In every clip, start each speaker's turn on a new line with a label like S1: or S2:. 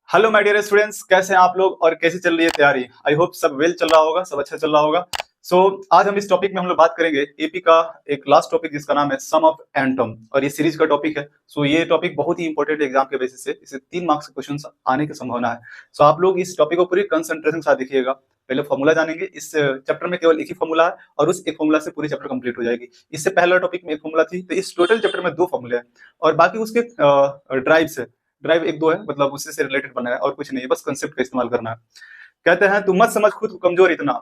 S1: Hello my dear students, कैसे हैं आप लोग और कैसी चल रही है तैयारी। आई होप सब वेल चल रहा होगा, सब अच्छा चल रहा होगा। सो आज हम इस टॉपिक में हम लोग बात करेंगे एपी का एक लास्ट टॉपिक जिसका नाम है सम ऑफ एंटम, और ये सीरीज का टॉपिक है। सो ये टॉपिक बहुत ही इंपॉर्टेंट एग्जाम के बेसिस से इसे 3 मार्क्स के क्वेश्चन आने की संभावना है। सो आप लोग इस टॉपिक को पूरी कंसंट्रेशन के साथ देखिएगा। पहले फॉर्मूला जानेंगे, इस चैप्टर में केवल एक ही फॉर्मूला है और उस एक फॉर्मूला से पूरी चैप्टर कंप्लीट हो जाएगी। इससे पहला टॉपिक में एक फॉर्मूला थी, तो इस टोटल चैप्टर में 2 फॉर्मूले हैं और बाकी उसके ड्राइव्स है। ड्राइव एक दो है, मतलब उससे से रिलेटेड बना है और कुछ नहीं है, बस कंसेप्ट का इस्तेमाल करना है। कहते हैं तू मत समझ खुद को कमजोर इतना,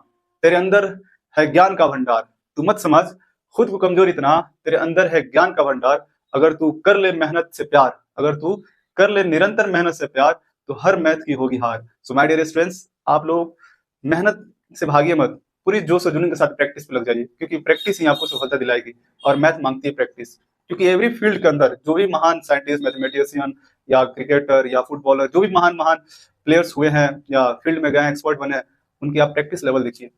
S1: तेरे अंदर है ज्ञान का भंडार। तू मत समझ खुद को कमजोर इतना, तेरे अंदर है ज्ञान का भंडार। अगर तू कर ले मेहनत से प्यार, अगर तू कर ले निरंतर मेहनत से प्यार, तो हर मैथ की होगी हार। सो माय डियर स्टूडेंट्स, आप लोग मेहनत से भागिए मत, पूरी जोश और जुनून के साथ प्रैक्टिस पे लग जाइए, क्योंकि प्रैक्टिस ही आपको सफलता दिलाएगी और मैथ मांगती है प्रैक्टिस। क्योंकि एवरी फील्ड के अंदर जो भी महान साइंटिस्ट, मैथमेटिशियन या क्रिकेटर या फुटबॉलर, जो भी महान महान प्लेयर्स हुए हैं या फील्ड में गए हैं, एक्सपर्ट बने हैं, उनकी आप प्रैक्टिस लेवल देखिए,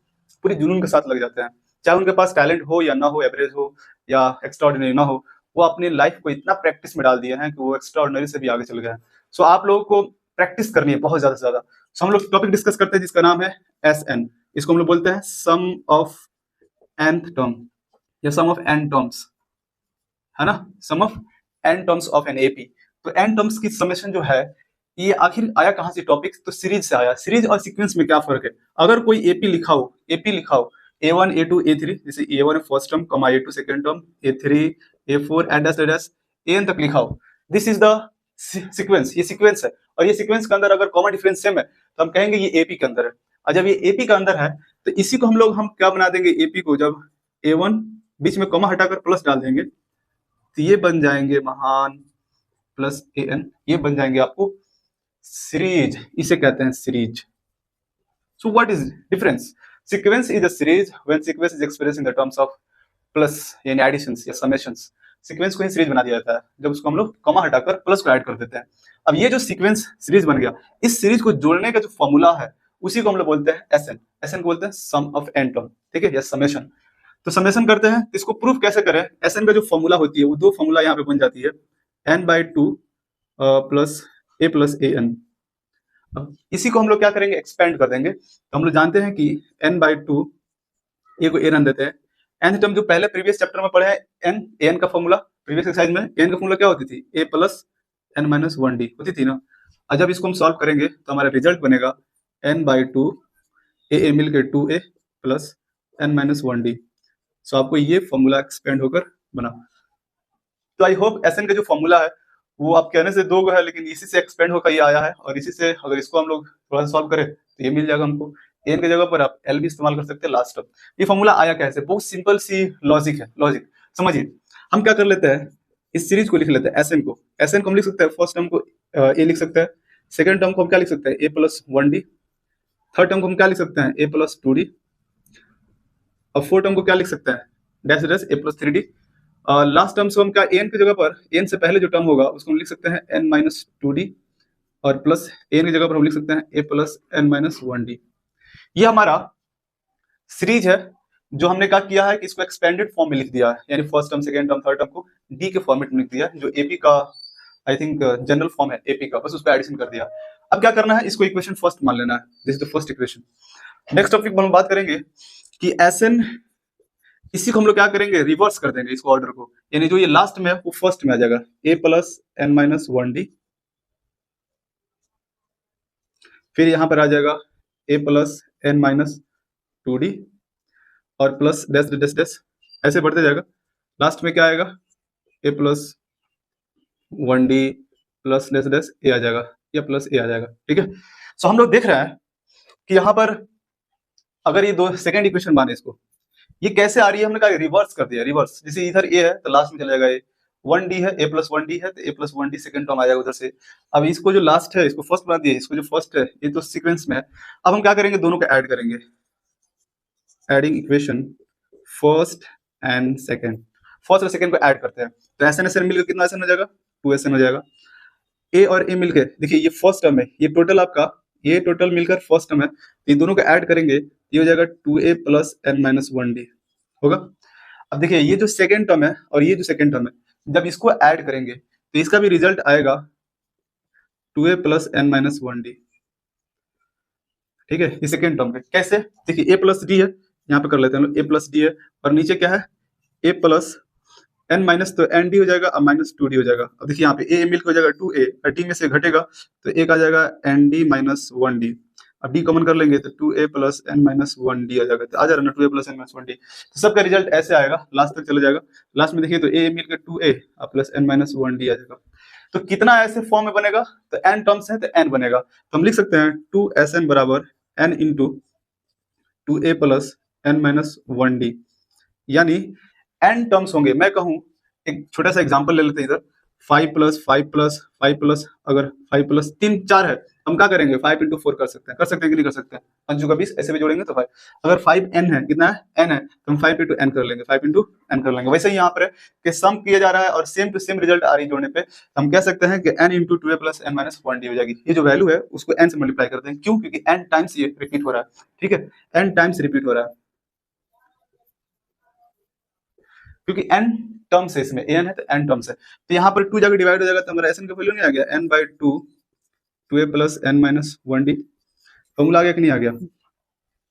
S1: पूरी जुनून के साथ लग जाते हैं। चाहे उनके पास टैलेंट हो या ना हो, एवरेज हो या एक्स्ट्राऑर्डिनरी ना हो, वो अपनी लाइफ को इतना प्रैक्टिस में डाल दिए हैं कि वो एक्स्ट्राऑर्डिनरी से भी आगे चल गए हैं। सो आप लोगों को प्रैक्टिस करनी है बहुत ज्यादा। सो हम लोग टॉपिक डिस्कस करते हैं जिसका नाम है एस एन। इसको हम लोग बोलते हैं सम ऑफ nth टर्म या सम ऑफ n टर्म्स, है ना। Sum of n terms of N AP. तो n टर्म्स की समेशन जो है, ये आखिर आया कहां से टॉपिक, तो सीरीज से आया। सीरीज और सीक्वेंस में क्या फर्क है। अगर कोई एपी लिखा हो, A1 A2 A3, जैसे A1 first term, A2 second term, A3 A4 and dash AN तक लिखा हो, दिस इज द सीक्वेंस। ये सीक्वेंस है और ये सीक्वेंस के अंदर अगर कॉमन डिफरेंस सेम है तो हम कहेंगे ये एपी के अंदर है। और जब ये एपी का अंदर है तो इसी को हम क्या बना देंगे, एपी को जब A1 बीच में कॉमा हटाकर प्लस डाल देंगे तो ये बन जाएंगे महान प्लस AN, ये बन जाएंगे आपको सीरीज। इसे कहते हैं series. So what is difference. Sequence is a series when sequence is expressed in the terms of plus यानी एडिशंस या समेशंस। सीक्वेंस को ही सीरीज बना दिया जाता है जब उसको हम लोग कॉमा हटाकर प्लस को ऐड कर देते हैं। अब ये जो सीक्वेंस सीरीज बन गया, इस सीरीज को जोड़ने का जो फॉर्मूला है उसी को हम लोग बोलते हैं एसएन। एसएन को बोलते हैं सम ऑफ एन टर्म, ठीक है, या समेशन। तो समेशन करते हैं, इसको प्रूफ कैसे करें। एसएन का जो फॉर्मूला होती है वो 2 फॉर्मूला यहाँ पे बन जाती है, n/2 plus a plus an। अब इसी को हम लोग क्या करेंगे, एक्सपेंड कर देंगे। तो हम लोग जानते हैं कि n/2, ए को a रन देते हैं। nth टर्म जो पहले प्रीवियस चैप्टर में पढ़े हैं, an का फॉर्मूला प्रीवियस एक्सरसाइज में an का फॉर्मूला क्या होती थी, a प्लस n-1d होती थी ना। और जब इसको हम सॉल्व करेंगे तो हमारा रिजल्ट बनेगा n/2 a मिलकर 2a प्लस n-1d। सो आपको ये फॉर्मूला एक्सपेंड होकर बना। तो आई होप एसएन का जो फॉर्मूला है वो आप कहने से 2 है, लेकिन इसी से एक्सपेंड होकर ये आया है, और इसी से अगर इसको हम लोग थोड़ा सा सॉल्व करें तो ये मिल जाएगा हमको। एन की जगह पर आप एल भी इस्तेमाल कर सकते हैं लास्ट टर्म। ये फॉर्मूला आया कैसे, बहुत सिंपल सी लॉजिक है। लॉजिक समझिए, हम क्या कर लेते हैं, इस सीरीज को लिख लेते हैं एसएन को। एसएन को हम लिख सकते हैं, फर्स्ट टर्म को ए लिख सकते हैं, सेकंड टर्म को हम क्या लिख सकते हैं, ए प्लस 1d, थर्ड टर्म को हम क्या लिख सकते हैं, ए प्लस 2d, और फोर्थ टर्म को क्या लिख सकते हैं, डैश डैश ए प्लस 3d। लास्ट टर्म से हम क्या, एन की जगह पर एन से पहले जो टर्म होगा उसको हम लिख सकते हैं n-2d, और प्लस एन की जगह पर हम लिख सकते हैं a प्लस n-1d। ये हमारा सीरीज है जो हमने क्या किया है कि इसको एक्सपेंडेड फॉर्म में लिख दिया है, यानी first term, second term, third term को डी के फॉर्मेट में लिख दिया, जो एपी का आई थिंक जनरल फॉर्म है एपी का, बस उसको एडिशन कर दिया। अब क्या करना है, इसको इक्वेशन फर्स्ट मान लेना है, this is the first equation. Next topic पर हम बात करेंगे कि एसएन, इसी को हम लोग क्या करेंगे, रिवर्स कर देंगे इसको ऑर्डर को, यानी जो ये लास्ट में है वो फर्स्ट में आ जाएगा, a प्लस n-1d, फिर यहां पर आ जाएगा a प्लस n-2d, और प्लस डैश डैश डैश ऐसे बढ़ते जाएगा। लास्ट में क्या आएगा, a plus 1d plus dash dash a आ जाएगा, या प्लस a आ जाएगा, ठीक है। सो हम लोग देख रहे हैं कि यहाँ पर अगर ये 2 सेकेंड इक्वेशन माने इसको, ये कैसे आ रही है, हमने कहा रिवर्स कर दिया। रिवर्स जैसे इधर ए है तो लास्ट में चला जाएगा ए, 1d है, a प्लस 1d है तो a plus 1d second term आ जाएगा उधर से। अब इसको जो लास्ट है इसको फर्स्ट बना दिया, इसको जो फर्स्ट है ये तो सीक्वेंस में है। अब हम क्या करेंगे, दोनों को ऐड करेंगे, adding equation first and second. First और सेकंड को ऐड करते हैं तो एसएन एसएन मिलकर कितना एसएन हो जाएगा, 2SN हो जाएगा। ए और ए मिलकर, देखिए ये फर्स्ट टर्म है, ये टोटल आपका, ये टोटल मिलकर फर्स्ट टर्म है, ये दोनों को ऐड करेंगे ये हो जाएगा 2a प्लस n-1d होगा। अब देखिए ये जो सेकंड टर्म है और ये जो सेकंड टर्म है, जब इसको ऐड करेंगे तो इसका भी रिजल्ट आएगा 2a plus n minus 1d। ठीक है, ये सेकेंड टर्म पे कैसे, देखिए a प्लस डी है, यहाँ पे कर लेते हैं हम लोग, a प्लस डी है और नीचे क्या है a प्लस n माइनस, तो एन डी हो जाएगा और माइनस 2d हो जाएगा। अब देखिए यहाँ पे a मिल हो जाएगा 2a और d में से घटेगा तो एक आ जाएगा nd माइनस 1d। अब d कॉमन कर लेंगे तो 2a plus n minus 1d आ जाएगा, तो आ जा रहा है ना 2a plus n minus 1d। तो सबका रिजल्ट ऐसे आएगा, लास्ट तक चला जाएगा। लास्ट में देखिए तो a मिल के 2a plus n minus 1d आ जाएगा। तो कितना ऐसे फॉर्म में बनेगा, तो n टर्म्स है तो n बनेगा, तो हम लिख सकते हैं 2sn बराबर n into 2a plus n minus 1d, यानी n टर्म्स होंगे। मैं कहूं एक छोटा सा एग्जांपल ले लेते हैं इधर, 5 प्लस 5 प्लस 5 प्लस, अगर 5 प्लस 3 4 है, हम क्या करेंगे 5 इंटू 4 कर सकते हैं कि नहीं कर सकते हैं, 5 का 20 ऐसे भी जोड़ेंगे तो 5। अगर 5n है, कितना है n है, तो हम 5 इंटू n कर लेंगे, 5 इंटू n कर लेंगे। वैसे ही यहाँ पर है कि सम किया जा रहा है और सेम टू सेम रिजल्ट आ रही है जोड़ने पे, हम कह सकते हैं कि n into 2a plus n minus 1d हो जाएगी। ये जो वैल्यू है उसको n से मल्टीप्लाई करते हैं, क्यों, क्योंकि n टाइम्स ये रिपीट हो रहा है। ठीक है, n टाइम्स रिपीट हो रहा है क्योंकि n टर्म्स है इसमें, an है तो n टर्म्स है, तो यहाँ पर 2 जाकर डिवाइड हो जाएगा तो हमारा SN का वैल्यू नहीं आ गया, n by 2 2a plus n minus 1d, formula आ गया कि नहीं आ गया।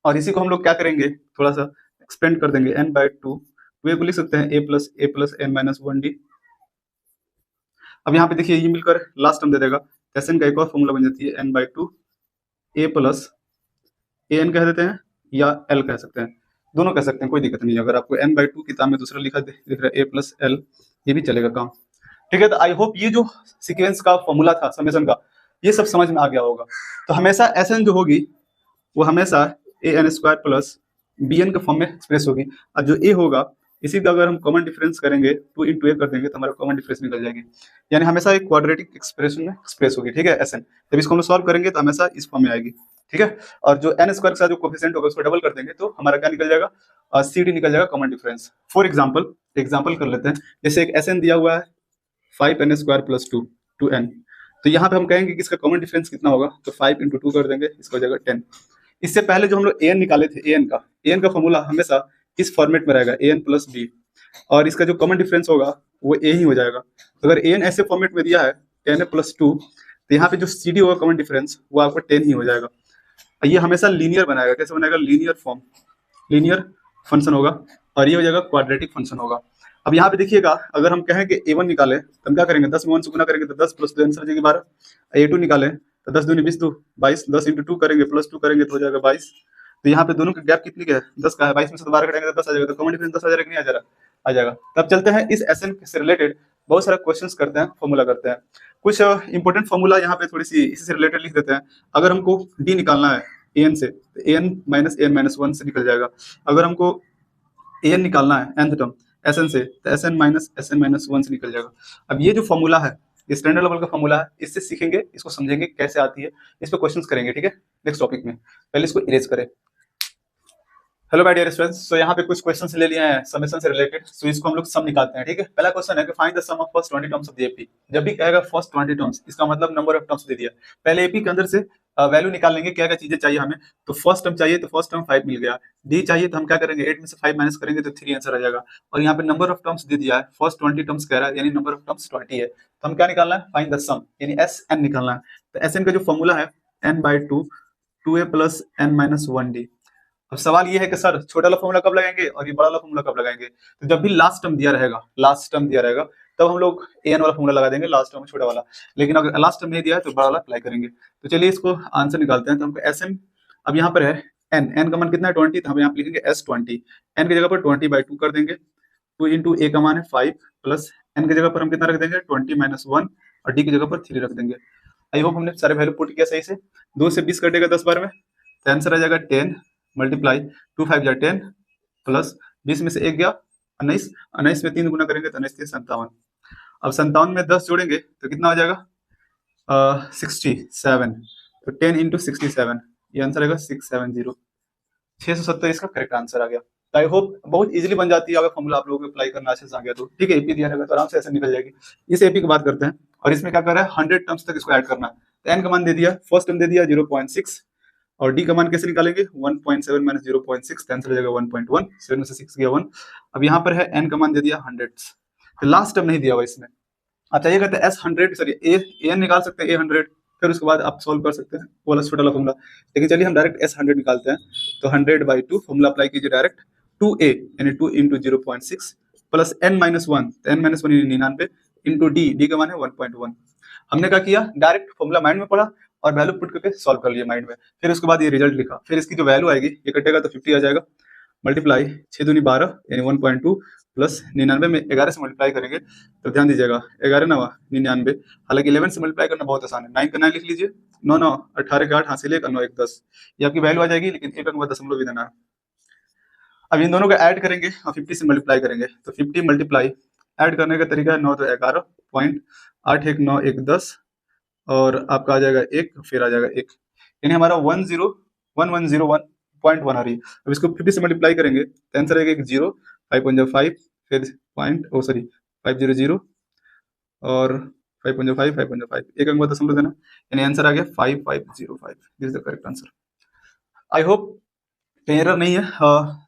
S1: और इसी को हम लोग क्या करेंगे, थोड़ा सा एक्सपेंड कर देंगे, n बाई 2 2a को लिख सकते हैं a plus n minus 1d। अब यहाँ पे देखिए ये मिलकर लास्ट टर्म दे देगा, SN का एक और फॉर्मूला बन जाती है n by 2 a plus an कह देते हैं या l कह सकते हैं, दोनों कह सकते हैं, कोई दिक्कत नहीं है। अगर आपको n बाई 2 किताब में दूसरा लिखा दिख रहा है a प्लस l, ये भी चलेगा काम। ठीक है, तो आई होप ये जो सीक्वेंस का फॉर्मूला था समेशन का, ये सब समझ में आ गया होगा। तो हमेशा SN जो होगी वो हमेशा an स्क्वायर प्लस bn के फॉर्म में एक्सप्रेस होगी, और जो a होगा इसी का अगर हम कॉमन डिफरेंस करेंगे 2 इंटू a कर देंगे तो हमारा कॉमन डिफरेंस निकल जाएगी, यानी हमेशा एक क्वाड्रेटिक एक्सप्रेशन में एक्सप्रेस होगी। ठीक है, SN जब इसको हम सॉल्व करेंगे तो हमेशा इस फॉर्म में आएगी। ठीक है, और जो n स्क्वायर के साथ जो कोफिशिएंट होगा उसको डबल कर देंगे तो हमारा क्या निकल जाएगा, CD निकल जाएगा कॉमन डिफरेंस। फॉर एग्जाम्पल कर लेते हैं, जैसे एक SN दिया हुआ है 5n स्क्वायर प्लस 2n, तो यहाँ पे हम कहेंगे कि इसका कॉमन डिफरेंस कितना होगा, तो 5 इंटू 2 कर देंगे, इसका हो जाएगा 10। इससे पहले जो हम लोग an निकाले थे, an का फॉर्मूला हमेशा इस फॉर्मेट में रहेगा an प्लस b, और इसका जो कॉमन डिफरेंस होगा वो a ही हो जाएगा। तो अगर an ऐसे फॉर्मेट में दिया है 10 प्लस 2, तो यहाँ पे जो CD होगा कॉमन डिफरेंस वो आपको 10 ही हो जाएगा। ये हमेशा लीनियर बनाएगा, कैसे बनाएगा, लीनियर फॉर्म, लीनियर फंक्शन होगा, और ये हो जाएगा क्वाड्रेटिक फंक्शन होगा। अब यहाँ पे देखिएगा, अगर हम कहें कि a1 निकाले तो हम क्या करेंगे, 10 में 1 से गुना करेंगे तो 10 प्लस 2 आंसर हो जाएगी 12। a2 निकाले तो 10 दूनी 20 22, 10 इंटू 2 करेंगे प्लस 2 करेंगे तो हो जाएगा 22। तो यहाँ पे दोनों का गैप कितनी का है, 10 का है, 22 में से 12 घटाएंगे तो 10 आ जाएगा, तो कॉमन डिफरेंस 10 आ जाएगा कि नहीं आ जाएगा। तब चलते हैं इस SN से रिलेटेड बहुत सारा क्वेश्चंस करते हैं, फॉर्मूला करते हैं। कुछ इंपॉर्टेंट फॉर्मूला यहाँ पे थोड़ी सी इसी से रिलेटेड लिख देते हैं। अगर हमको D निकालना है an से, तो an माइनस 1 से निकल जाएगा। अगर हमको an निकालना है nth टर्म SN से, तो SN माइनस 1 से निकल जाएगा। अब ये जो फॉर्मूला है, ये स्टैंडर्ड लेवल का फॉर्मूला है, इससे सीखेंगे, इसको समझेंगे कैसे आती है, इस पे क्वेश्चंस करेंगे। ठीक है, नेक्स्ट टॉपिक में, पहले इसको इरेज करें। हेलो माय डियर स्टूडेंट्स, सो यहाँ पे कुछ क्वेश्चंस ले लिए हैं समेशन से रिलेटेड, सो इसको हम लोग सम निकालते हैं। ठीक है, पहला क्वेश्चन है कि find the sum of first 20 terms of the AP. जब भी कहेगा फर्स्ट 20 टर्म्स, इसका मतलब नंबर ऑफ टर्म्स दे दिया। पहले एपी के अंदर से वैल्यू निकाल लेंगे, क्या क्या चीजें चाहिए हमें, तो फर्स्ट टर्म चाहिए तो फर्स्ट टर्म 5 मिल गया, डी चाहिए तो हम क्या करेंगे 8 में से 5 माइनस करेंगे तो 3 आंसर आ जाएगा, और यहाँ पे नंबर ऑफ टर्म्स दे दिया है, फर्स्ट 20 टर्म्स कह रहा है, यानी नंबर ऑफ टर्म्स 20 है, तो हम क्या निकालना है, फाइंड द सम, यानी SN निकालना है। तो SN का जो फॉर्मूला है n by 2 2a plus n minus 1d। अब सवाल ये है कि सर छोटा वाला फॉर्मूला कब लगाएंगे और ये बड़ा वाला फॉर्मूला कब लगाएंगे, तो जब भी लास्ट टर्म दिया रहेगा तब हम लोग an वाला फॉर्मूला लगा देंगे, लास्ट टर्म छोटा वाला। लेकिन अगर लास्ट टर्म नहीं दिया है तो बड़ा वाला अप्लाई करेंगे। तो चलिए इसको आंसर निकालते हैं। तो हमको SN, अब यहाँ पर है n का मान कितना है 20, तो हम यहाँ पे लिखेंगे S20, n की जगह पर 20 बाई 2 कर देंगे, 2 इंटू a का मान है 5 प्लस n की जगह पर हम कितना रख देंगे 20 माइनस 1, और d की जगह पर 3 रख देंगे। आई होप हमने सारे वैल्यू पुट किया सही से। 2 से 20 कटेगा 10 बार में, तो आंसर आ जाएगा 10 मल्टीप्लाई 2 5 जा 10 प्लस 20 में से 1 गया 19, 19 में 3 गुना करेंगे तो 19 57। अब 57 में 10 जोड़ेंगे तो कितना हो जाएगा 67, तो 10 इंटू 67, ये आंसर आएगा 670, 670 इसका करेक्ट आंसर आ गया। तो आई होप बहुत इजीली बन जाती है, अगर फॉर्मूला आप लोगों को अप्लाई करना अच्छे से आ गया तो। ठीक है, एपी दिया रहेगा तो आराम से ऐसे निकल जाएगी। इस एपी की बात करते हैं, और इसमें क्या कर रहा है 100 टर्म्स तक इसको ऐड करना है। तो n का मान दे दिया, फर्स्ट टर्म दे दिया 0.6, और d का मान कैसे निकालेंगे 1.7 माइनस 0.6, आंसर हो जाएगा 1.1, 7 में से 6 गया 1। अब यहाँ पर है n का मान दे दिया 100, तो लास्ट टर्म नहीं दिया हुआ इसमें। आप चाहिएगा तो S100 सॉरी an निकाल सकते हैं A100, फिर उसके बाद आप सॉल्व कर सकते हैं वो वाला छोटा वाला फॉर्मूला। लेकिन चलिए हम डायरेक्ट S100 निकालते हैं। तो 100/2 फॉर्मूला अप्लाई कीजिए डायरेक्ट, 2a यानी 2 × 0.6 प्लस n-1, तो n-1 यानी 99 इंटू डी का मान है 1.1। हमने क्या किया, डायरेक्ट फॉर्मूला माइंड में पढ़ा और वैल्यू पुट करके सॉल्व कर लिया माइंड में। फिर उसके बाद ये रिजल्ट लिखा, फिर इसकी जो वैल्यू आएगी ये कटेगा तो 50 आ जाएगा, मल्टीप्लाई 6 दूनी 12 यानी 1.2 प्लस 99 में 11 से मल्टीप्लाई करेंगे तो ध्यान दीजिएगा 11 9 99। हालांकि 11 से मल्टीप्लाई करना बहुत आसान है, 9 का 9 लिख लीजिए, 9 9 18 का 8 हासिल है, 9 1 10, ये आपकी वैल्यू आ जाएगी। लेकिन एक अंक दशमलव भी देना है। अब इन दोनों को ऐड करेंगे और 50 से मल्टीप्लाई करेंगे तो 50 मल्टीप्लाई ऐड करने का तरीका है 9 तो 11 पॉइंट 8 1 9 1 10 और आपका आ जाएगा 1 फिर आ जाएगा 1, यानी हमारा 101,101.1 आ रही है। अब इसको 50 से मल्टीप्लाई करेंगे तो आंसर आएगा 0 5.5 फिर पॉइंट 500 और 5.5 एक अंक दशमलव देना, यानी आंसर आ गया 5505। This is the correct answer. I hope कहीं एरर नहीं है,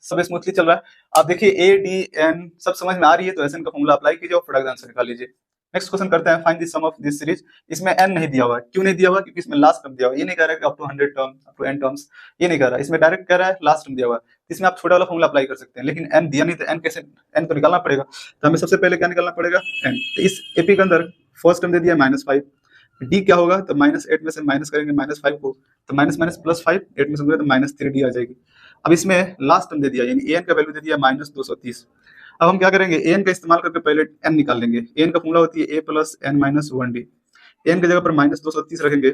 S1: सब स्मूथली चल रहा है। आप देखिए ए डी एन सब समझ में आ रही है तो एसएन का फॉर्मूला अप्लाई कीजिए और फटाक आंसर निकाल लीजिए। नेक्स्ट क्वेश्चन करते हैं, find the sum of this series. इसमें n नहीं दिया हुआ है, क्यों नहीं दिया हुआ, क्योंकि इसमें लास्ट टर्म दिया हुआ है। ये नहीं कह रहा है कि up to 100 term up to n terms, ये नहीं कह रहा है, इसमें डायरेक्ट कह रहा है लास्ट टर्म दिया हुआ है। इसमें आप छोटा वाला फॉर्मूला अप्लाई कर सकते हैं, लेकिन n दिया नहीं तो n कैसे, n तो निकालना पड़ेगा। तो हमें सबसे पहले क्या निकालना पड़ेगा, n। तो इस एपी के अंदर फर्स्ट टर्म दे दिया -5, डी क्या होगा तो -8 में से माइनस करेंगे -5 को तो माइनस +5, 8 में से तो -3d आ जाएगी। अब इसमें लास्ट टर्म दे दिया यानी an का वैल्यू दे दिया -230। अब हम क्या करेंगे, an का इस्तेमाल करके पहले n निकाल लेंगे। an का फॉर्मूला होती है a + n-1d। n की जगह पर -230 रखेंगे,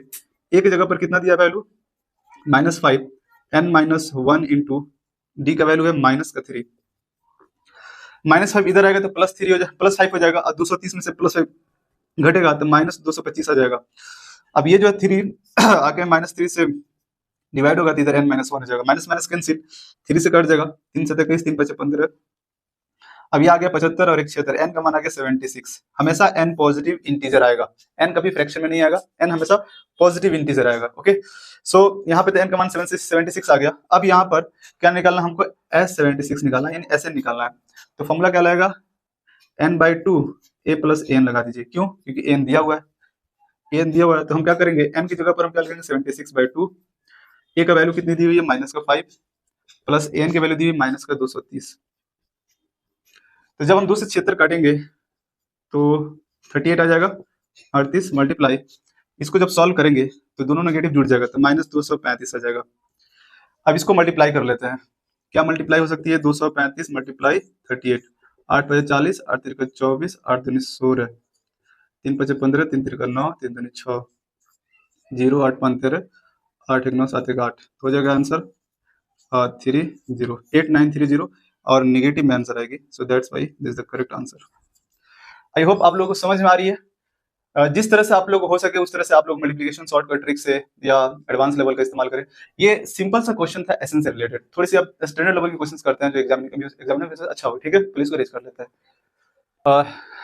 S1: a की जगह पर कितना दिया वैल्यू -5, n-1 इंटू d का वैल्यू है -3, -5 इधर आएगा तो +3 हो जाएगा, +5 हो जाएगा और 230 में से +5 घटेगा तो -225 आ जाएगा। अब ये जो है 3 आके -3 से डिवाइड होगा तो इधर n-1 हो जाएगा, माइनस माइनस कैंसिल, 3 से कट जाएगा, 3 से 23 3 × 15। अब ये आ गया 75 और 76, n का मान आ गया 76। हमेशा n पॉजिटिव इंटीजर आएगा, n कभी फ्रैक्शन में नहीं आएगा, n हमेशा पॉजिटिव इंटीजर आएगा। ओके, सो यहाँ पे तो n का मान 76 आ गया। अब यहाँ पर क्या निकालना, हमको S76 निकालना है, यानी Sn निकालना है। तो फॉर्मूला क्या लगेगा, n/2 a + an लगा दीजिए। क्यों, क्योंकि n दिया हुआ है, n दिया हुआ है तो हम क्या करेंगे, n की जगह पर हम क्या लिखेंगे 76/2, a का वैल्यू कितनी दी हुई है -5 प्लस an की वैल्यू दी हुई -230। तो जब हम 2 से 76 काटेंगे तो 38 आ जाएगा, 38 मल्टीप्लाई, इसको जब सॉल्व करेंगे तो दोनों नेगेटिव जुड़ जाएगा तो -235 आ जाएगा। अब इसको मल्टीप्लाई कर लेते हैं, क्या मल्टीप्लाई हो सकती है, 235 मल्टीप्लाई 38, 8 × 40, 8 × 24, 8 दूनी 16, 3 × 15, 3 × 9, 3 दूनी 6, 0 8 5 13, 8 1 9 7 1 8, तो हो जाएगा आंसर 8930 और निगेटिव में आंसर आएगी। So that's why this is the correct answer. I hope आप लोगों को समझ में आ रही है। जिस तरह से आप लोग हो सके उस तरह से आप लोग मल्टीप्लिकेशन शॉर्टकट ट्रिक से या एडवांस लेवल का इस्तेमाल करें। ये सिंपल सा क्वेश्चन था एसएन से रिलेटेड, थोड़ी सी आप स्टैंडर्ड लेवल के क्वेश्चंस करते हैं जो एग्जामिनेशन अच्छा हो, ठीक है, पुलिस को रेज कर लेते हैं।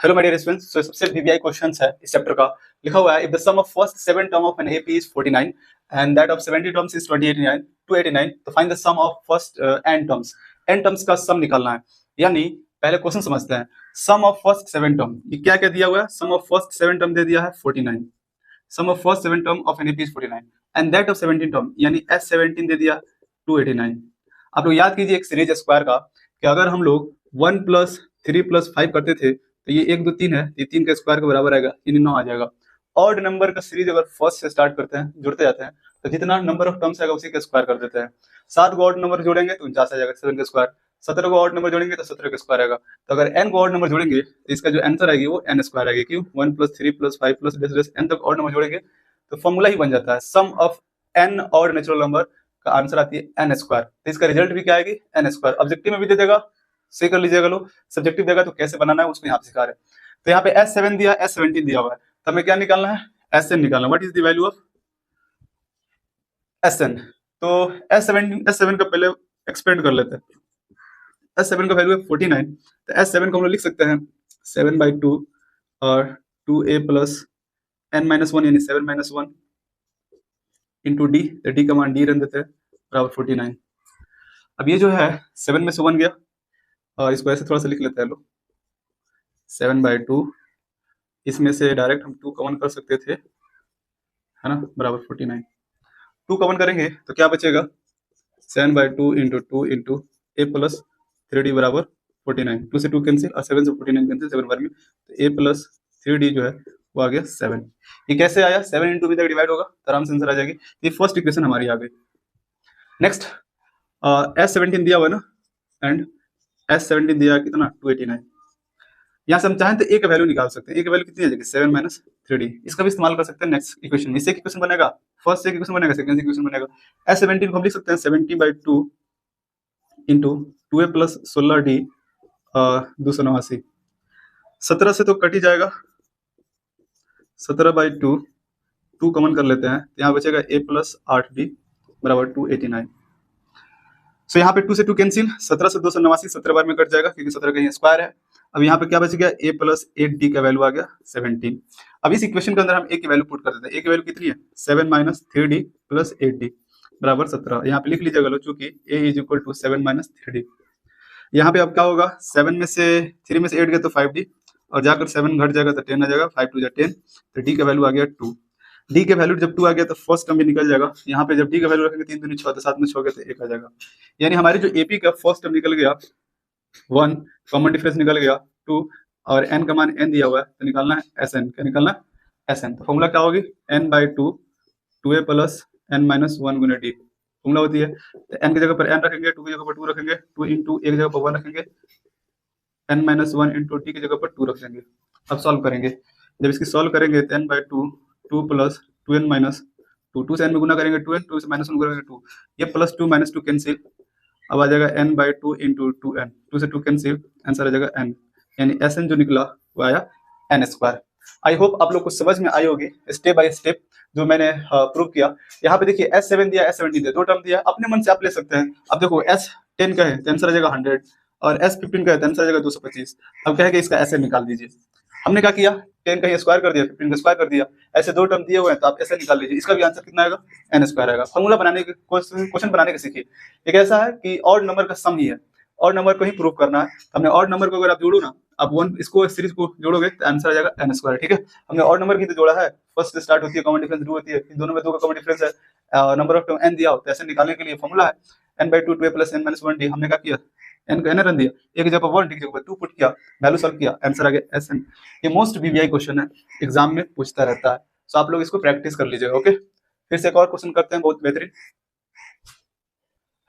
S1: हेलो माय डियर स्टूडेंट्स, सो सबसे वीवीआई क्वेश्चंस है इस चैप्टर का। लिखा हुआ है, if the sum of first 7 term of N AP is 49 and that of 70 terms is 289, तो find the sum of first n terms. n terms का sum निकालना है, यानी पहले क्वेश्चन समझते हैं। सम ऑफ फर्स्ट 7 टर्म, ये क्या क्या दिया हुआ है, सम ऑफ फर्स्ट 7 टर्म दे दिया है 49, sum of first 7 term of N AP is 49 and that of 17 term यानी S17 दे दिया 289। आप लोग याद कीजिए एक सीरीज स्क्वायर का कि अगर हम लोग 1 + 3 + 5 करते थे तो ये 1 2 3 है, ये 3 का स्क्वायर के बराबर आएगा, यानी 9 आ जाएगा। ऑड नंबर का सीरीज अगर फर्स्ट से स्टार्ट करते हैं, जुड़ते जाते हैं, तो जितना नंबर ऑफ टर्म्स आएगा उसी का स्क्वायर कर देते हैं। 7 को ऑड नंबर जोड़ेंगे तो 49 आ जाएगा, 7 का स्क्वायर। 17 को ऑड नंबर जोड़ेंगे तो 17 का स्क्वायर आएगा। तो अगर n को ऑड नंबर जोड़ेंगे तो इसका जो आंसर आएगी वो n स्क्वायर आएगी। क्यों, 1 + 3 + 5 + n तक ऑड नंबर जोड़ेंगे तो फॉर्मूला ही बन जाता है, sum of n odd natural number का आंसर आती है n स्क्वायर। तो इसका रिजल्ट भी क्या आएगी, n स्क्वायर। ऑब्जेक्टिव में भी दे देगा, सही कर लीजिएगा लोग, सब्जेक्टिव देगा तो कैसे बनाना है उसको यहाँ पे सिखा रहे हैं। तो यहाँ पे S7 दिया, S17 दिया हुआ है, तो हमें क्या निकालना है, Sn निकालना। What is the value of Sn? तो S7 का पहले एक्सपेंड कर लेते हैं। S7 का वैल्यू है 49, तो S7 को हम लोग लिख सकते हैं 7/2 और 2a + n-1 यानी 7 - 1 इंटू डी, तो डी का मान डी रन देते हैं बराबर 49। अब ये जो है 7 में से 1 गया और इसको ऐसे थोड़ा सा लिख लेते हैं लोग, 7/2, इसमें से डायरेक्ट हम 2 कॉमन कर सकते थे, है ना, बराबर 49। 2 कॉमन करेंगे तो क्या बचेगा, 7/2 इंटू 2 इंटू ए प्लस 3d बराबर 49। 2 से 2 कैंसिल और 7 से 49 कैंसिल, 7 बार में, तो ए प्लस 3d जो है वो आ गया 7। ये कैसे आया, 7 इंटू बी तक डिवाइड होगा तो आराम से आंसर आ जाएगी। ये फर्स्ट इक्वेशन हमारी आ गई। नेक्स्ट S17 दिया हुआ है ना, एंड S17 दिया है कितना 289। यहाँ से हम चाहें तो ए का वैल्यू निकाल सकते हैं। ए का वैल्यू कितनी आ जाएगी 7 माइनस 3d। इसका भी इस्तेमाल कर सकते हैं नेक्स्ट इक्वेशन में। इससे इक्वेशन बनेगा, फर्स्ट से इक्वेशन बनेगा, सेकंड से इक्वेशन बनेगा। S17 को हम लिख सकते हैं 70/2 इंटू 2a प्लस 16d 289। 17 से तो कट ही जाएगा, 17/2 2 कॉमन कर लेते हैं, यहाँ बचेगा a प्लस 8d बराबर 289। सो यहाँ पे 2 से 2 कैंसिल, 17 से 289, 17 बार में कट जाएगा क्योंकि 17 का ये स्क्वायर है। अब यहाँ पे क्या बच गया, a प्लस 8d का वैल्यू आ गया 17। अब इस इक्वेशन के अंदर हम a की वैल्यू पुट कर देते हैं। a की वैल्यू कितनी है 7 माइनस 3d प्लस 8d बराबर 17। यहाँ पे लिख लीजिएगा लो, चूंकि a is equal to 7 minus 3d। यहाँ पे अब क्या होगा, 7 में से 3 में से 8 गया तो 5d, और जाकर 7 घट जाएगा तो 10 आ जाएगा, 5 2 10, तो d का वैल्यू आ गया 2। डी के वैल्यू जब 2 आ गया तो फर्स्ट टर्म भी निकल जाएगा। यहाँ पे जब डी का वैल्यू रखेंगे 3 दूनी 6, तो 7 में 6 गया तो 1 आ जाएगा। यानी हमारे जो एपी का फर्स्ट टर्म निकल गया 1, कॉमन डिफरेंस निकल गया 2, और n का मान n दिया हुआ है तो निकालना है Sn। क्या निकालना है Sn। तो फॉर्मूला क्या होगी, n/2 2a plus n minus 1 गुना डी फॉर्मूला होती है। तो n की जगह पर n रखेंगे, 2 की जगह पर 2 रखेंगे, 2 इंटू एक जगह पर 1 रखेंगे, n माइनस 1 इंटू टी की जगह पर 2 रख देंगे। अब सॉल्व करेंगे, जब इसकी सॉल्व करेंगे तो n/2 2 प्लस 2n माइनस 2, 2 से n में गुना करेंगे 2n, 2 से माइनस 1 करेंगे 2, ये प्लस 2 माइनस 2 कैंसिल, अब आ जाएगा n/2 इंटू 2n, 2 से 2 कैंसिल, आंसर आ जाएगा n। यानी Sn जो निकला वो आया n²। आई होप आप लोग को समझ में आई होगी स्टेप बाय स्टेप जो मैंने प्रूव किया। यहाँ पे देखिए S7 दिया, S17 दिया, दो टर्म दिया, अपने मन से आप ले सकते हैं। अब देखो S10 का है तो आंसर आ जाएगा 100, और S15 का है तो आंसर आ जाएगा 225। अब क्या है कि इसका Sn निकाल दीजिए। हमने क्या किया, 10 का ही स्क्वायर कर दिया, 15 का स्क्वायर कर दिया, ऐसे दो टर्म दिए हुए हैं तो आप ऐसे निकाल लीजिए। इसका भी आंसर कितना आएगा n² आएगा। फॉर्मूला बनाने के क्वेश्चन बनाने के सीखिए। एक ऐसा है कि ऑड नंबर का सम ही है, ऑड नंबर को ही प्रूव करना है। हमने ऑड नंबर को अगर आप जोड़ो ना, आप वन इसको सीरीज को जोड़ोगे तो आंसर आ जाएगा n²। ठीक है, हमने ऑड नंबर की तो जोड़ा है, फर्स्ट से स्टार्ट होती है, कॉमन डिफरेंस 2 होती है, इन दोनों में 2 का कॉमन डिफरेंस है, नंबर ऑफ टर्म n दिया हो तो ऐसे निकालने के लिए फॉर्मूला है n/2 2a plus n minus 1d। हमने क्या किया, n को n रन दिया, एक जगह पर 1, डी की जगह पर 2 पुट किया, वैल्यू सॉल्व किया, आंसर आ गया Sn। ये मोस्ट वीवीआई क्वेश्चन है, एग्जाम में पूछता रहता है, सो आप लोग इसको प्रैक्टिस कर लीजिएगा। ओके, फिर से एक और क्वेश्चन करते हैं, बहुत बेहतरीन।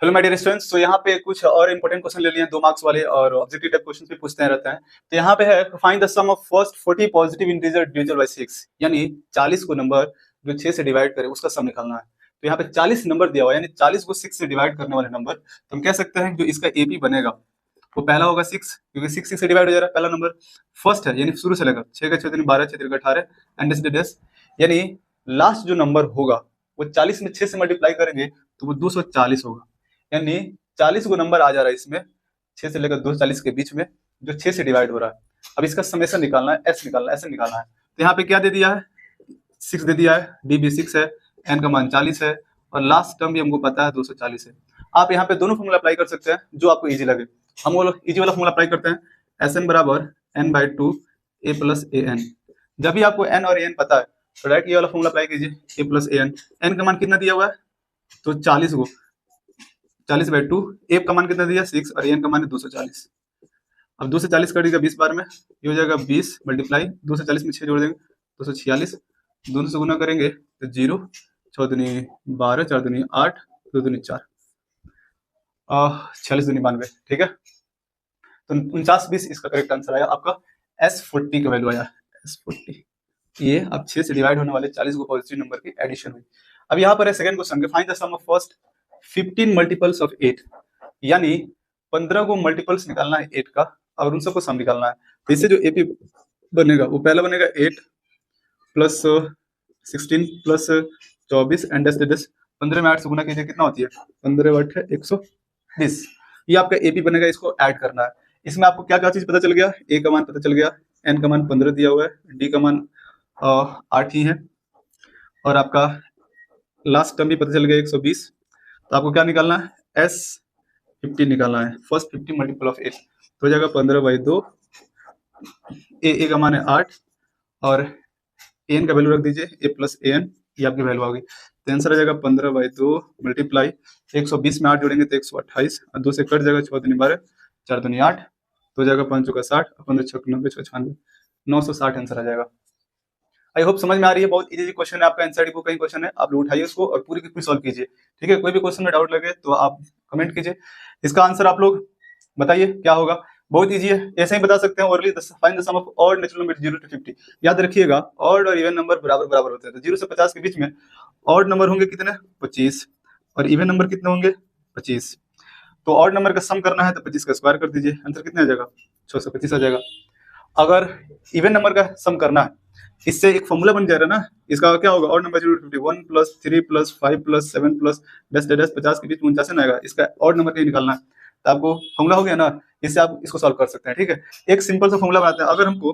S1: हेलो माय डियर स्टूडेंट्स, तो यहाँ पे कुछ और इंपॉर्टेंट क्वेश्चन ले लिए हैं, 2 मार्क्स वाले, और ऑब्जेक्टिव टाइप क्वेश्चन भी पूछते रहते हैं। तो यहाँ पे है, find the sum of first 40 positive integer divisible by 6, यानी 40 को नंबर जो 6 से डिवाइड करे उसका सम निकालना है। तो यहाँ पे 40 नंबर दिया हुआ है, यानी 40 को 6 से डिवाइड करने वाले नंबर, तो हम कह सकते हैं जो इसका एपी बनेगा वो पहला होगा 6, क्योंकि 6 से डिवाइड हो जा रहा है, पहला नंबर फर्स्ट है, यानी शुरू से लेकर 6 का 6 12, 6 का 18, एंड डेस, यानी लास्ट जो नंबर होगा वो 40 में 6 से मल्टीप्लाई करेंगे तो वो 240 होगा। यानी 40 को नंबर आ जा रहा है इसमें 6 से लेकर 240 के बीच में, जो 6 से डिवाइड हो रहा है। अब इसका समेशन निकालना है, एस निकालना है, ऐसे निकालना है। तो यहाँ पे क्या दे दिया है, 6 दे दिया है, डी भी 6 है, एन का मान 40 है, और लास्ट टर्म भी हमको पता है 240 है। आप यहाँ पे दोनों फॉर्मूला अप्लाई कर सकते हैं जो आपको इजी लगे। हम वो इजी वाला फॉर्मूला अप्लाई करते हैं, Sn बराबर n/2 a plus a N. जब भी आपको n और an पता है तो डायरेक्ट ये वाला फॉर्मूला अप्लाई कीजिए, a plus a n. N का मान कितना दिया हुआ है, तो 40 को 40/2, ए का मान कितना दिया 6, और एन का मान है 240। अब 2 से 40 कर दीजिएगा 20 बार में, ये हो जाएगा 20 मल्टीप्लाई 2 से 40 में 6 जोड़ देंगे 246, दोनों से गुना करेंगे तो 0, 6 दूनी 12, 4 दूनी 8, 2 दूनी 4, 46 दूनी 92। ठीक है, तो 49-20 इसका करेक्ट आंसर आया आपका। S40 का वैल्यू आया S40। ये अब 6 से डिवाइड होने वाले 40 को पॉजिटिव नंबर की एडिशन हुई। अब यहाँ पर है second question, find the sum of first 15 multiples of 8, यानी 15 को मल्टीपल्स निकालना है 8 का, और उन सबको सम निकालना है। तो इससे जो एपी बनेगा वो पहला बनेगा 8 प्लस 16 प्लस 24 एंड 10, 15 में 8 से गुना कीजिए, कितना होती है 15 8 है 120। ये आपका एपी बनेगा, इसको ऐड करना है। इसमें आपको क्या क्या चीज पता चल गया, ए का मान पता चल गया, एन का मान 15 दिया हुआ है, डी का मान 8 ही है, और आपका लास्ट टर्म भी पता चल गया 120। तो आपको क्या निकालना है, S50 निकालना है, फर्स्ट 50 मल्टीपल ऑफ 8, तो हो जाएगा 15/2, ए का मान है 8, और एन का वैल्यू रख दीजिए a प्लस ए एन, ये आपकी वैल्यू आ गई। तो आंसर आ जाएगा 15/2 मल्टीप्लाई 120 में 8 जोड़ेंगे तो 128, और 2 से कट जाएगा, 6 दूनी 12, 4 दूनी 8, तो हो जाएगा 5 चौका 60, 15 छक 90, 6 96, 960 आंसर आ जाएगा। आई होप समझ में आ रही है। बहुत इजी क्वेश्चन है, आपका एनसीईआरटी बुक का ही क्वेश्चन है, आप लोग उठाइए उसको और पूरी की पूरी सॉल्व कीजिए। ठीक है, कोई भी क्वेश्चन में डाउट लगे तो आप कमेंट कीजिए, इसका आंसर आप लोग बताइए क्या होगा। बहुत इजी है, ऐसे ही बता सकते हैं। Orally find the sum of odd natural number 0 to 50। याद रखिएगा, ऑड और इवन नंबर बराबर बराबर होते हैं, तो 0 से 50 के बीच में ऑड नंबर होंगे कितने, 25, और इवन नंबर कितने होंगे, 25। तो ऑड नंबर का सम करना है तो 25 का स्क्वायर कर दीजिए, आंसर कितने आ जाएगा, 625 आ जाएगा। अगर इवन नंबर का सम करना है, इससे एक फॉर्मूला बन जाएगा ना, इसका क्या होगा, ऑड नंबर 0 to 50, 1 + 3 + 5 + 7 + 10 50 के बीच में 49 आएगा, इसका ऑड नंबर कहीं निकालना है, तो आपको फॉर्मूला हो गया ना, इससे आप इसको सॉल्व कर सकते हैं। ठीक है, एक सिंपल सा फॉर्मूला बनाते हैं। अगर हमको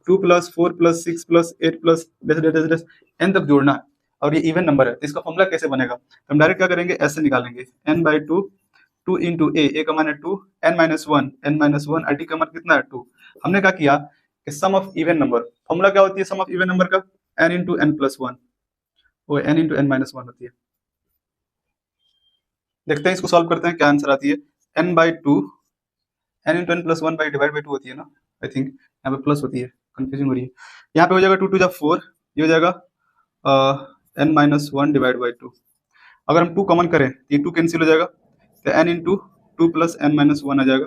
S1: 2 + 4 + 6 + 8 + n तक जोड़ना है और ये इवन नंबर है, तो इसका फॉर्मूला कैसे बनेगा, तो हम डायरेक्ट क्या करेंगे, ऐसे निकालेंगे, n/2, 2 × a का मान है 2, n - 1, और t का मान कितना है 2। हमने क्या किया कि सम ऑफ इवन नंबर, फॉर्मूला क्या होती है सम ऑफ इवन नंबर का, n × n + 1, वो n × n - 1 होती है। देखते हैं इसको सॉल्व करते हैं क्या आंसर आती है। n/2, n × n + 1 divide by 2 होती है ना, आई थिंक यहाँ पे प्लस होती है, कंफ्यूजिंग हो रही है। यहाँ पे हो जाएगा 2 × 2 = 4, ये हो जाएगा n - 1 डिवाइड बाई 2। अगर हम 2 कॉमन करें तो ये 2 कैंसिल हो जाएगा, तो n × 2 + n - 1 आ जाएगा।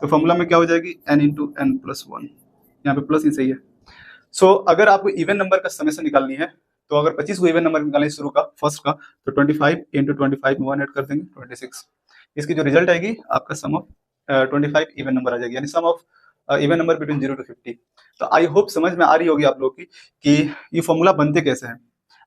S1: तो फॉर्मूला में क्या हो जाएगी, n × n + 1, यहाँ पे प्लस ही सही है। सो अगर आपको इवन नंबर का समेशन निकालनी है, तो अगर 25 को इवन नंबर निकालना है शुरू का, फर्स्ट का, तो 25 × 25 में 1 ऐड कर देंगे, 26। इसकी जो रिजल्ट आएगी आपका सम ऑफ 25 इवन नंबर आ जाएगी, यानी sum of even number between 0 to 50। तो आई होप समझ में आ रही होगी आप लोग की कि ये फॉर्मूला बनते कैसे हैं।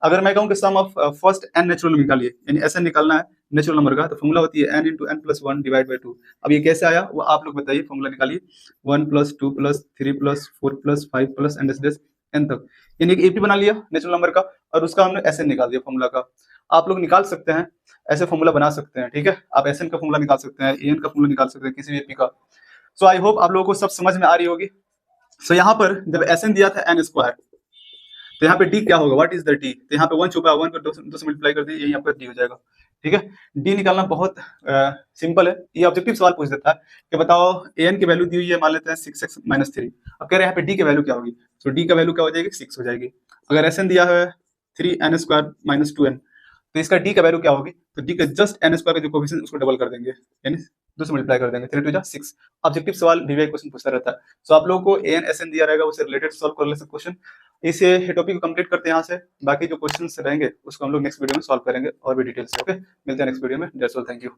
S1: अगर मैं कहूँ कि सम ऑफ फर्स्ट n नेचुरल निकालिए, यानी ऐसे निकालना है नेचुरल नंबर का, तो फॉर्मूला होती है n × n + 1 डिवाइड बाई 2। अब ये कैसे आया वो आप लोग बताइए, फॉर्मूला निकालिए, 1 + 2 + 3 + 4 + 5 + n तक, यानी कि एपी बना लिया नेचुरल नंबर का, और उसका हमने एसएन निकाल दिया फॉर्मूला का। आप लोग निकाल सकते हैं, ऐसे फॉर्मूला बना सकते हैं। ठीक है, आप एसएन का फॉर्मूला निकाल सकते हैं, एन का फॉर्मूला निकाल सकते हैं, किसी भी एपी का। सो आई होप आप लोगों को सब समझ में आ रही होगी। सो यहाँ पर जब एसएन दिया था n², तो यहाँ पे डी क्या होगा, व्हाट इज द डी, तो यहाँ पे 1 छुपा, 1 को 2 से मल्टीप्लाई कर दिए, यही आपका डी हो जाएगा। ठीक है, डी निकालना बहुत सिंपल है। ये ऑब्जेक्टिव सवाल पूछ देता है कि बताओ an की वैल्यू दी हुई है, मान लेते हैं 6x - 3। अब कह रहे हैं यहाँ पे डी की वैल्यू क्या होगी, तो डी का वैल्यू क्या हो जाएगी, 6 हो जाएगी। अगर एसएन दिया है 3n² - 2n, तो इसका डी का वैल्यू क्या होगी, तो डी का जस्ट n² का जो कोफिशिएंट उसको डबल कर देंगे, यानी 2 से मल्टीप्लाई कर देंगे, 3 × 2 = 6। ऑब्जेक्टिव सवाल वीवीआई क्वेश्चन पूछता रहता है। सो आप लोगों को एन एसएन दिया रहेगा, उससे रिलेटेड सॉल्व कर ले सकते क्वेश्चन। इसे टॉपिक को कंप्लीट करते हैं यहाँ से, बाकी जो क्वेश्चंस रहेंगे उसको हम लोग नेक्स्ट वीडियो में सॉल्व करेंगे और भी डिटेल से। ओके, मिलते हैं नेक्स्ट वीडियो में। That's all, thank you.